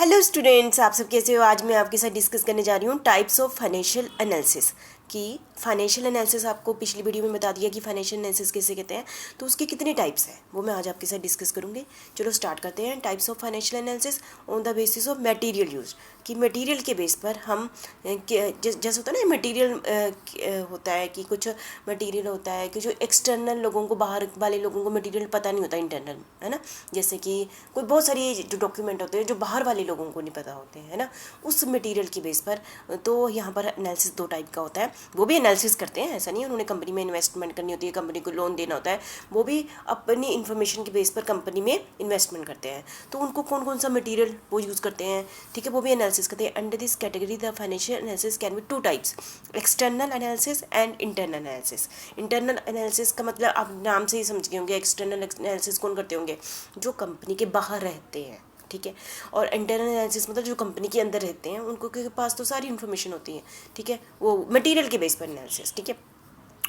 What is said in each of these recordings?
Hello students, आप सब कैसे हो। आज मैं आपके साथ डिस्कस करने जा रही हूँ टाइप्स ऑफ फाइनेंशियल एनालिसिस कि फाइनेंशियल एनालिसिस आपको पिछली वीडियो में बता दिया कि फाइनेंशियल एनालिसिस किसे कहते हैं, तो उसके कितने टाइप्स हैं वो मैं आज आपके साथ डिस्कस करूँगी। चलो स्टार्ट करते हैं। Types of financial analysis on the basis of material use, कि मटेरियल के बेस पर हम जैसे होता है ना, मटेरियल होता है कि कुछ मटेरियल होता है कि जो एक्सटर्नल लोगों को, बाहर वाले लोगों को मटेरियल पता नहीं होता, इंटरनल है ना। जैसे कि कोई बहुत सारी जो डॉक्यूमेंट होते हैं जो बाहर वाले लोगों को नहीं पता होते हैं ना, उस मटेरियल के बेस पर। तो यहाँ पर एनालिसिस दो टाइप का होता है। वो भी एनालिसिस करते हैं, ऐसा नहीं है, उन्होंने कंपनी में इन्वेस्टमेंट करनी होती है, कंपनी को लोन देना होता है, वो भी अपनी इन्फॉर्मेशन के बेस पर कंपनी में इन्वेस्टमेंट करते हैं। तो उनको कौन कौन सा मटेरियल वो यूज़ करते हैं, ठीक है, वो भी एनालिसिस करते हैं। Under this category the financial analysis can be two types, external analysis and internal analysis. Internal analysis का मतलब आप नाम से ही समझ गए होंगे। एक्सटर्नल एनालिसिस कौन करते होंगे, जो कंपनी के बाहर रहते हैं, ठीक है। और इंटरनल एनालिसिस मतलब जो कंपनी के अंदर रहते हैं, उनको के पास तो सारी इन्फॉर्मेशन होती है, ठीक है, वो मटेरियल के बेस पर एनालिसिस, ठीक है,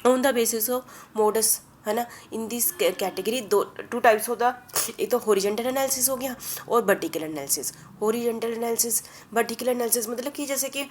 on the basis of modus, है ना। In this category two types होता, एक तो हॉरिजॉन्टल एनालिसिस हो गया और vertical analysis. Horizontal analysis, vertical analysis मतलब कि जैसे कि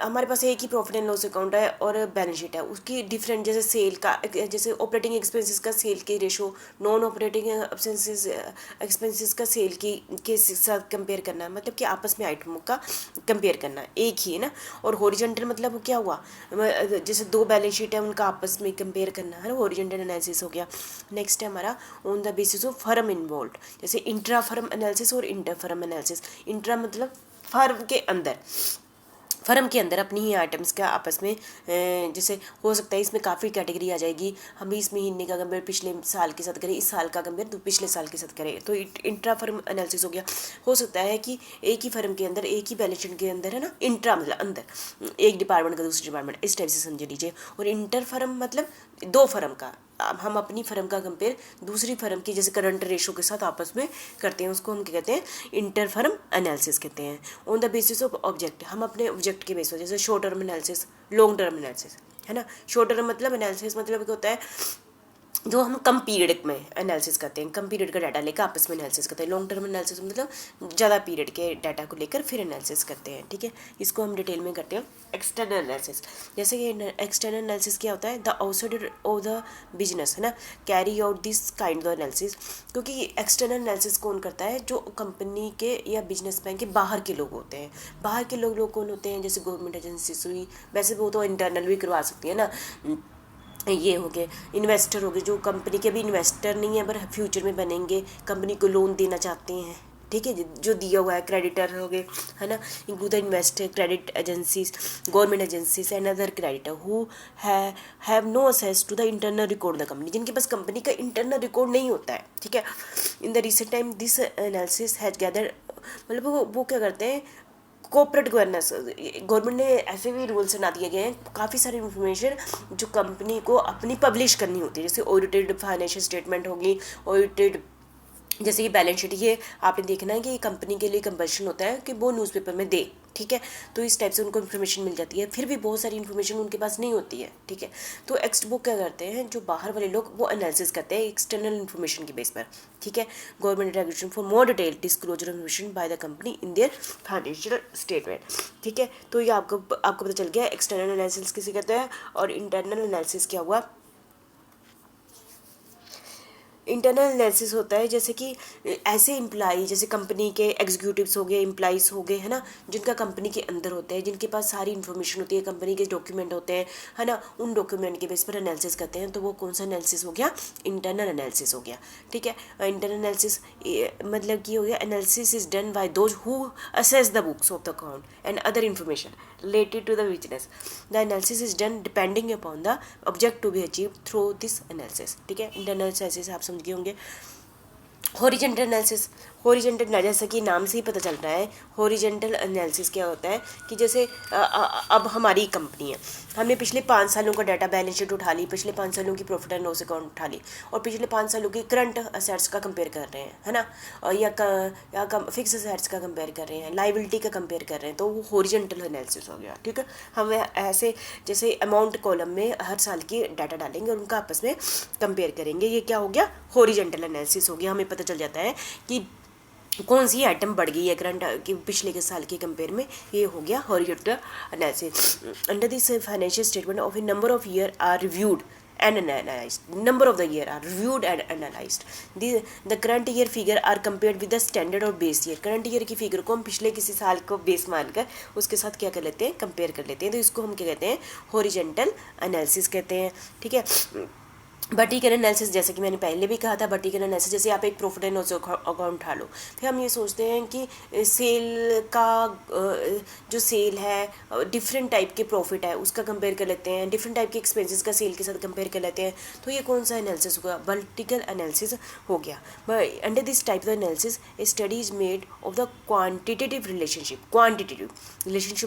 हमारे पास एक ही प्रॉफिट एंड लॉस अकाउंट है और बैलेंस शीट है, उसकी डिफरेंट, जैसे सेल का, जैसे ऑपरेटिंग एक्सपेंसेस का सेल के रेशो, नॉन ऑपरेटिंग एक्सपेंसेस का सेल की के साथ कंपेयर करना, मतलब कि आपस में आइटमों का कंपेयर करना, एक ही है ना। और हॉरिजॉन्टल मतलब क्या हुआ, जैसे दो बैलेंस शीट है उनका आपस में कंपेयर करना, है ना, हॉरिजॉन्टल एनालिसिस हो गया। नेक्स्ट है हमारा on the basis of firm involve, जैसे इंट्रा फर्म एनालिसिस और इंटर फर्म एनालिसिस। इंट्रा मतलब फर्म के अंदर, फर्म के अंदर अपनी ही आइटम्स का आपस में, जैसे हो सकता है इसमें काफ़ी कैटेगरी आ जाएगी, हम इस महीने का कंपेयर पिछले साल के साथ करें, इस साल का कंपेयर तो पिछले साल के साथ करें, तो इंट्रा फर्म एनालिसिस हो गया। हो सकता है कि एक ही फर्म के अंदर, एक ही बैलेंस शीट के अंदर, है ना, इंट्रा मतलब अंदर, एक डिपार्टमेंट का दूसरे डिपार्टमेंट, इस टाइप से समझ लीजिए। और इंटर फर्म मतलब दो फर्म का, अब हम अपनी फर्म का कंपेयर दूसरी फर्म की जैसे करंट रेशो के साथ आपस में करते हैं, उसको हम क्या कहते हैं, इंटर फर्म एनालिसिस कहते हैं। On the basis of object, हम अपने ऑब्जेक्ट के बेस पर, जैसे short term analysis, long term analysis, है ना। शॉर्ट टर्म मतलब एनालिसिस मतलब क्या होता है, जो हम कम पीरियड में एनालिसिस करते हैं, कम पीरियड का डाटा लेकर आपस में एनालिसिस करते हैं। लॉन्ग टर्म एनालिसिस मतलब ज़्यादा पीरियड के डाटा को लेकर फिर एनालिसिस करते हैं, ठीक है। इसको हम डिटेल में करते हैं एक्सटर्नल एनालिसिस। जैसे कि एक्सटर्नल एनालिसिस क्या होता है, the outsider of the business, है ना, carry out this kind of analysis. क्योंकि एक्सटर्नल एनालिसिस कौन करता है, जो कंपनी के या बिजनेस मैन के बाहर के लोग होते हैं। बाहर के लोग कौन होते हैं, जैसे गवर्नमेंट एजेंसीज हुई, वैसे वो तो इंटरनल भी करवा सकती है ना। ये हो गए इन्वेस्टर हो गए, जो कंपनी के भी इन्वेस्टर नहीं है पर फ्यूचर में बनेंगे, कंपनी को लोन देना चाहते हैं, ठीक है, जो दिया हुआ है। क्रेडिटर हो गए, है ना, include the investor, credit agencies, government agencies and other creditor who have no access to the internal record the company, जिनके पास कंपनी का इंटरनल रिकॉर्ड नहीं होता है, ठीक है। In the recent time this analysis has gather, मतलब वो क्या करते हैं, कॉर्पोरेट गवर्नेंस, गवर्नमेंट ने ऐसे भी रूल्स बना दिए गए हैं, काफ़ी सारी इन्फॉर्मेशन जो कंपनी को अपनी पब्लिश करनी होती है, जैसे ऑडिटेड फाइनेंशियल स्टेटमेंट होगी, ऑडिटेड, जैसे कि बैलेंस शीट, ये आपने देखना है कि कंपनी के लिए कंपल्शन होता है कि वो न्यूज़पेपर में दे, ठीक है। तो इस टाइप से उनको इन्फॉर्मेशन मिल जाती है, फिर भी बहुत सारी इन्फॉर्मेशन उनके पास नहीं होती है, ठीक है। तो वो क्या करते हैं, जो बाहर वाले लोग वो एनालिसिस करते हैं एक्सटर्नल इन्फॉर्मेशन के बेस पर, ठीक है। Government regulation for more detail disclosure information by the company in their financial statement, ठीक है। तो ये आपको पता चल गया एक्सटर्नल एनालिसिस किसे कहते हैं और इंटरनल एनालिसिस क्या हुआ। इंटरनल एनालिसिस होता है जैसे कि ऐसे एम्प्लॉई, जैसे कंपनी के एग्जीक्यूटिव्स हो गए, एम्प्लॉइज़ हो गए, है ना, जिनका कंपनी के अंदर होते हैं, जिनके पास सारी इन्फॉर्मेशन होती है, कंपनी के डॉक्यूमेंट होते हैं, है ना, उन डॉक्यूमेंट के बेस पर एनालिसिस करते हैं। तो वो कौन सा एनालिसिस हो गया, इंटरनल एनालिसिस हो गया, ठीक है। इंटरनल एनालिसिस मतलब कि हो गया, analysis is done by those who access the books of the account and other information related to the business. The analysis is done depending upon the object to be achieve through this analysis, ठीक है। Internal analysis आप समझ गए होंगे। Horizontal analysis, horizontal जैसा कि नाम से ही पता चल रहा है, हॉरिजॉन्टल एनालिसिस क्या होता है कि जैसे अब हमारी कंपनी है, हमने पिछले 5 सालों का डाटा बैलेंस शीट उठा ली, पिछले 5 सालों की प्रॉफिट एंड लॉस अकाउंट उठा ली और पिछले 5 सालों की करंट असेट्स का कंपेयर कर रहे हैं, है ना, और या फिक्स असेट्स का कंपेयर कर रहे हैं, लाइबिलिटी का कंपेयर कर रहे हैं, तो वो हॉरिजॉन्टल एनालिसिस हो गया, ठीक है। हम ऐसे जैसे अमाउंट कॉलम में हर साल की डाटा डालेंगे और उनका आपस में कंपेयर करेंगे, ये क्या हो गया, हॉरिजॉन्टल एनालिसिस हो गया। हमें पता चल जाता है कि कौन सी आइटम बढ़ गई है करंट कि पिछले के साल के कंपेयर में, ये हो गया horizontal analysis. Under this financial statement of a number of year are reviewed and analyzed. Number of the year are reviewed and analyzed. The current year figure are compared with the standard or base year. current year की figure को हम पिछले किसी साल को base मानकर उसके साथ क्या कर लेते हैं, कंपेयर कर लेते हैं। तो इसको हम क्या कहते हैं, हॉरिजॉन्टल एनालिसिस कहते हैं। ठीक है, वर्टिकल एनालिसिस, जैसे कि मैंने पहले भी कहा था, वर्टिकल एनालिसिस जैसे आप एक प्रॉफिट एंड लॉस अकाउंट उठा लो, फिर हम ये सोचते हैं कि सेल का जो सेल है डिफरेंट टाइप के प्रॉफिट है उसका कंपेयर कर लेते हैं, डिफरेंट टाइप के एक्सपेंसेस का सेल के साथ कंपेयर कर लेते हैं। तो ये कौन सा एनालिसिस होगा, वर्टिकल एनालिसिस हो गया। Under this type of analysis study is made of the quantitative relationship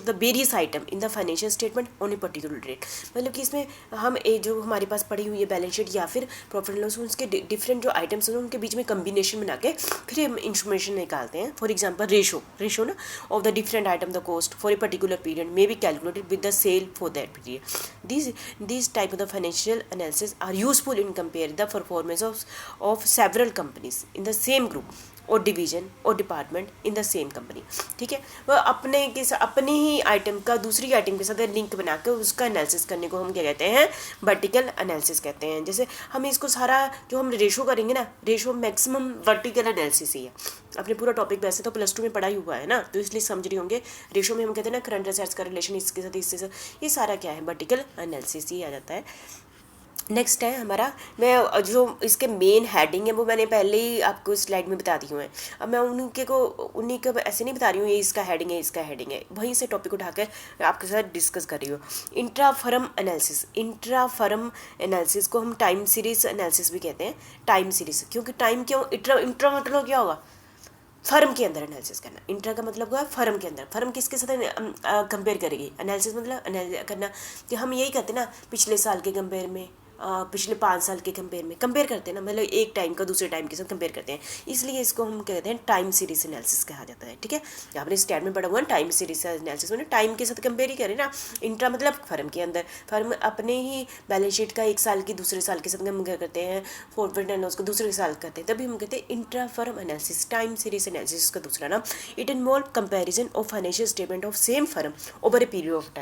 of the various item in the financial statement on a particular date. मतलब कि इसमें हम जो हमारे पास पड़ी हुई है बैलेंस शीट या फिर प्रॉफिट एंड लॉस, उसके डिफरेंट जो आइटम्स हैं उनके बीच में कम्बिनेशन बना के फिर हम इंफॉर्मेशन निकालते हैं। फॉर एग्जांपल रेशो ना of the different item the cost for a particular period may be calculated with the sale for that period. these type of the financial analysis are useful in compare the performance of several companies in the same group और division और department in the same company. ठीक है, वह अपने ही item का दूसरी item के साथ लिंक बना कर उसका एनालिसिस करने को हम क्या कहते हैं, वर्टिकल एनालिसिस कहते हैं। जैसे हम इसको सारा जो हम रेशो करेंगे ना, रेशो मैक्सिमम वर्टिकल एनालिसिस ही है। अपने पूरा टॉपिक वैसे तो +2 में पढ़ा ही हुआ है ना, तो इसलिए समझ रही होंगे। रेशो में हम कहते हैं ना करंट असेट्स का रिलेशन इसके साथ इससे साथ, ये सारा क्या है, वर्टिकल एनालिसिस ही आ जाता है। नेक्स्ट है हमारा, मैं जो इसके मेन हेडिंग है वो मैंने पहले ही आपको स्लाइड में बता दी हुए हैं। अब मैं उन्हीं को ऐसे नहीं बता रही हूँ ये इसका हेडिंग है, इसका हेडिंग है, वहीं से टॉपिक उठाकर आपके साथ डिस्कस कर रही हूँ। इंट्रा फर्म एनालिसिस को हम टाइम सीरीज एनालिसिस भी कहते हैं। टाइम सीरीज क्योंकि टाइम क्यों, इंट्रा मतलब क्या होगा, फर्म के अंदर एनालिसिस करना। इंट्रा का मतलब हुआ फर्म के अंदर, फर्म किसके साथ कंपेयर करेगी, एनालिसिस मतलब करना कि हम यही कहते हैं ना, पिछले साल के कंपेयर में पिछले 5 साल के कंपेयर करते हैं ना, मतलब एक टाइम का दूसरे टाइम के साथ कंपेयर करते हैं, इसलिए इसको हम कहते हैं टाइम सीरीज एनालिसिस कहा जाता है। ठीक है, आपने स्टैट में पढ़ा हुआ टाइम सीरीज एनालिसिस में टाइम के साथ कंपेयर ही करें ना। इंट्रा मतलब फर्म के अंदर, फर्म अपने ही बैलेंस शीट का एक साल की दूसरे साल के साथ कंपेयर करते हैं, प्रॉफिट एंड लॉस को दूसरे साल करते हैं, तभी हम कहते हैं intra firm analysis. Time series analysis का दूसरा नाम। It involve comparison of financial statement of same firm over a period of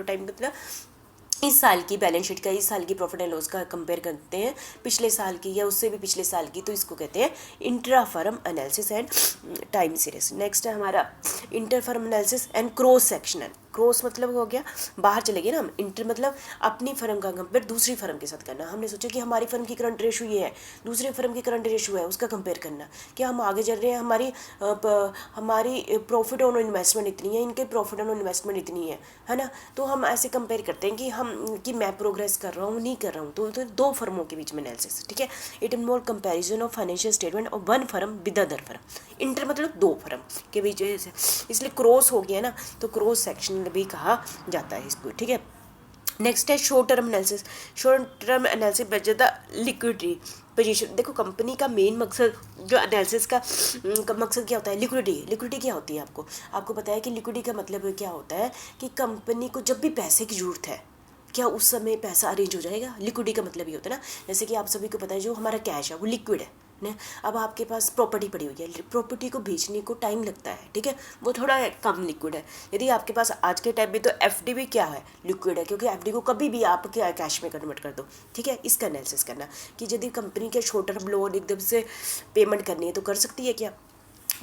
time, मतलब इस साल की बैलेंस शीट का इस साल की प्रॉफिट एंड लॉस का कंपेयर करते हैं पिछले साल की या उससे भी पिछले साल की, तो इसको कहते हैं intra firm analysis and time series. Next है हमारा inter firm analysis and cross sectional. Cross मतलब हो गया बाहर चले गए ना हम, इंटर मतलब अपनी फर्म का कंपेयर दूसरी फर्म के साथ करना। हमने सोचा कि हमारी फर्म की करंट रेशो ये है, दूसरे फर्म की करंट रेशो है, उसका कंपेयर करना कि हम आगे चल रहे हैं, हमारी प्रॉफिट ऑन इन्वेस्टमेंट इतनी है, इनके प्रॉफिट ऑन इन्वेस्टमेंट इतनी है ना। तो हम ऐसे कंपेयर करते हैं कि मैं प्रोग्रेस कर रहा हूँ नहीं कर रहा हूँ, तो 2 फर्मों के बीच में एनालिसिस। ठीक है, it involve comparison of financial statement of 1 firm with other firm. Inter मतलब 2 फर्म के बीच, इसलिए क्रॉस हो गया ना, तो क्रॉस सेक्शन भी कहा जाता है इसको। ठीक है, नेक्स्ट है short term analysis. Short term analysis में ज़्यादा लिक्विडिटी पोजीशन। देखो कंपनी का मेन मकसद जो एनालिसिस का मकसद क्या होता है, लिक्विडिटी क्या होती है आपको पता है कि लिक्विडिटी का मतलब क्या होता है कि कंपनी को जब भी पैसे की ज़रूरत है, क्या उस समय पैसा अरेंज हो जाएगा। लिक्विडिटी का मतलब ये होता है ना, जैसे कि आप सभी को पता है जो हमारा कैश है वो लिक्विड है ना। अब आपके पास प्रॉपर्टी पड़ी हुई है, प्रॉपर्टी को बेचने को टाइम लगता है, ठीक है, वो थोड़ा कम लिक्विड है। यदि आपके पास आज के टाइम में तो एफडी भी क्या है, लिक्विड है, क्योंकि एफडी को कभी भी आप क्या कैश में कन्वर्ट कर दो। ठीक है, इसका एनालिसिस करना कि यदि कंपनी के शॉर्ट टर्म लोन एकदम से पेमेंट करनी है तो कर सकती है क्या,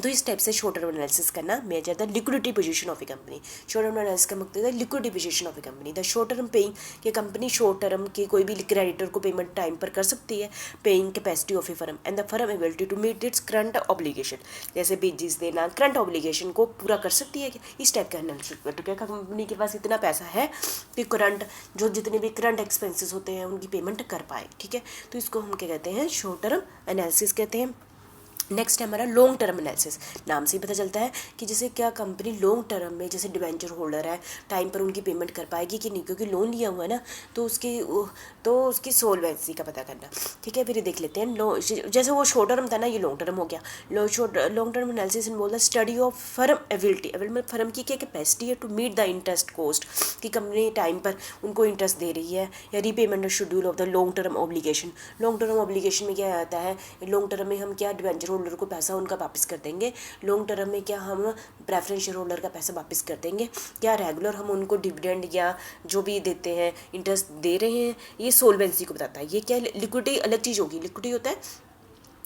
तो इस टाइप से शॉर्ट टर्म एनालिसिस करना measure the liquidity position of A company. Short term analysis का मतलब है liquidity position of A company. The short term paying कि कंपनी शॉर्ट टर्म के कोई भी क्रेडिटर को पेमेंट टाइम पर कर सकती है, paying capacity of A firm and the firm ability to meet its current obligation, जैसे बेजिस देना, करंट ऑब्लिगेशन को पूरा कर सकती है। इस टाइप का एनालिसिस तो क्या कंपनी के पास इतना पैसा है कि करंट जो जितने भी करंट एक्सपेंसेस होते हैं उनकी पेमेंट कर पाए। ठीक है, तो इसको हम क्या कहते हैं, शॉर्ट टर्म एनालिसिस कहते हैं। नेक्स्ट है हमारा लॉन्ग टर्म एनालिसिस। नाम से ही पता चलता है कि जैसे क्या कंपनी लॉन्ग टर्म में, जैसे डिवेंचर होल्डर है, टाइम पर उनकी पेमेंट कर पाएगी कि नहीं, क्योंकि लोन लिया हुआ है ना, तो उसकी सोलवेंसी का पता करना। ठीक है, फिर देख लेते हैं जैसे वो शॉर्ट टर्म था ना, ये लॉन्ग टर्म हो गया। Long term analysis involve the study of firm ability firm की क्या कैपेसिटी है to meet the interest cost, कि कंपनी टाइम पर उनको इंटरेस्ट दे रही है, या repayment schedule of the long term obligation. Long term obligation में क्या आता है, लॉन्ग टर्म में हम क्या डिवेंचर होल्डर को पैसा उनका वापस कर देंगे, लॉन्ग टर्म में क्या हम प्रेफरेंस शेयर होल्डर का पैसा वापस कर देंगे, क्या रेगुलर हम उनको डिविडेंड या जो भी देते हैं इंटरेस्ट दे रहे हैं। ये सोल्वेंसी को बताता है। ये क्या है, लिक्विडिटी अलग चीज़ होगी। लिक्विडिटी होता है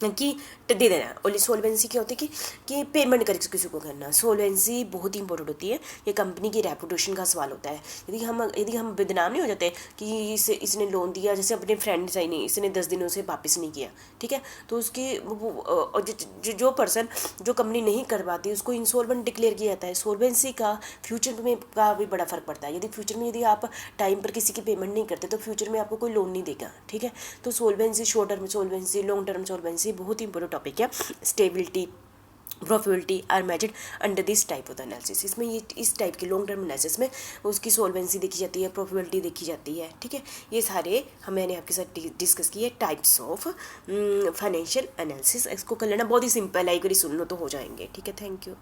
कि दे देना, और सोल्वेंसी क्या होती है कि पेमेंट कर किसी को करना। सोल्वेंसी बहुत ही इंपॉर्टेंट होती है, ये कंपनी की रेपुटेशन का सवाल होता है। यदि हम बदनाम नहीं हो जाते कि इसने लोन दिया, जैसे अपने फ्रेंड से ही नहीं, इसने 10 दिनों से वापस नहीं किया, ठीक है, तो उसकी जो पर्सन जो कंपनी नहीं कर पाती उसको इंसॉल्वेंट डिक्लेयर किया जाता है। सोल्वेंसी का फ्यूचर में का भी बड़ा फर्क पड़ता है। यदि फ्यूचर में यदि आप टाइम पर किसी की पेमेंट नहीं करते तो फ्यूचर में आपको कोई लोन नहीं देगा, ठीक है। तो solvency, short term solvency, long term solvency बहुत ही इंपॉर्टेंट टॉपिक है। Stability, profitability are measured under this type of the analysis. इसमें ये इस टाइप के लॉन्ग टर्म एनालिसिस में उसकी सोल्वेंसी देखी जाती है, प्रॉफिटेबिलिटी देखी जाती है, ठीक है। ये सारे मैंने आपके साथ डिस्कस किए टाइप्स ऑफ फाइनेंशियल एनालिसिस। इसको कर लेना बहुत ही सिंपल है, एक बार सुन लो तो हो जाएंगे, ठीक है। Thank you.